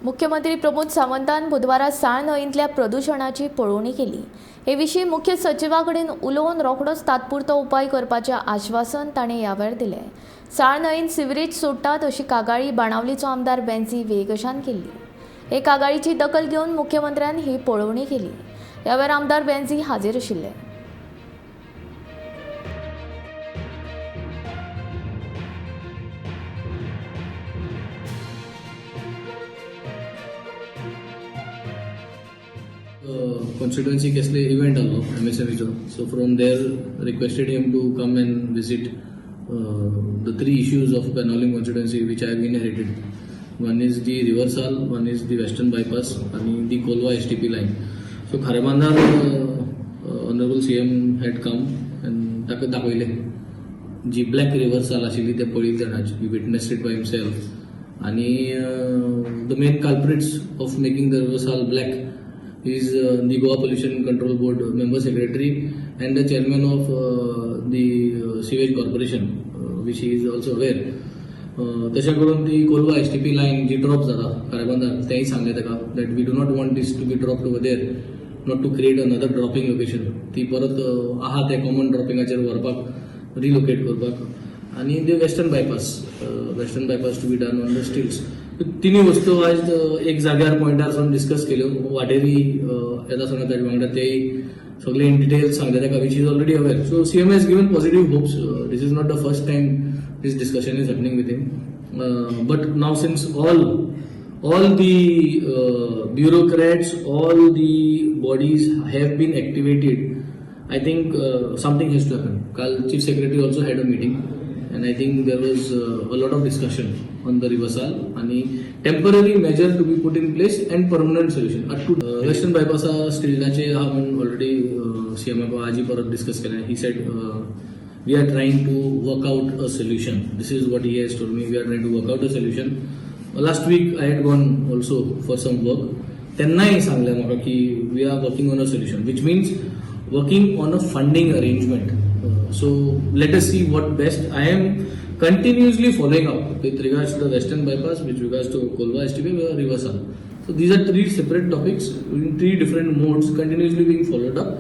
मुख्यमंत्री प्रमोद सावंतान बुधवारा साळ न्हंयतल्या प्रदूषणाची पळोवणी केली. हे विशीं मुख्य सचिवाकडेन उलोवन रोखडोच तात्पुरतो उपाय करपाचें आश्वासन ताणें ह्या वेळार दिलें. साळ न्हंयेंत सिवरेज सोडटात अशी कागाळी बाणावलीचो आमदार बेन्झी वेगशान केल्ली. हे कागाळीची दखल घेवन मुख्यमंत्र्यान ही पळोवणी केली. ह्या वेळार आमदार बेन्झी हाजीर आशिल्ले. Constituency कसले इव्हेंट आलो MSMEचो, so from there requested him to come and visit the three issues of Benaulim constituency which I have inherited. One is the Riversal, one is the Western Bypass and the Kolwa STP line. So Kharebandar Honorable CM had come and ताका दाखयले जी black reversal आशिल्ली ते पळयली ताणाची, he witnessed it by himself. आणि the main culprits of making the Riversal black is the Goa Pollution Control Board member secretary and the chairman of the sewage corporation, which he is also aware. तशें करून ती Kolwa STP lion जी drop जाता कारेबांदार तेंय सांगलें ताका that we do not want this to be dropped over there, not to create another dropping location. ती परत आहा ते कॉमन ड्रॉपिंगाचेर व्हरपाक रिलोकेट करपाक आनी the western bypass to be done on the streets. तिन्ही वस्तू आज एक जाग्यार पॉयंटार डिस्कस केल्यो. वाटेरी येता सांगता ताजे वांगडा तेय सगळे इन डिटेल सांगले ताका which is already aware. So CM has given positive hopes. This is not the first time this discussion is happening with him. But now since all the bureaucrats, all the bodies have been activated, I think something has to happen. Kal Chief Secretary also had a meeting and I think there was a lot of discussion on the Riversal and temporary measure to be put in place and permanent solution. Western bypass स्टिलाचे हांवें already CM आजी परत discuss केलें. He said we are trying to work out a solution. This is what he has told me. We are trying to work out a solution. Last week I had gone also for some work. तेन्नाय सांगलें म्हाका की we are working on a solution, which means working on a funding arrangement. So let us see what best. I am continuously following up with regards to the Western Bypass, with regards to Kolwa STP, Riversal. So these are three separate topics in three different modes continuously being followed up.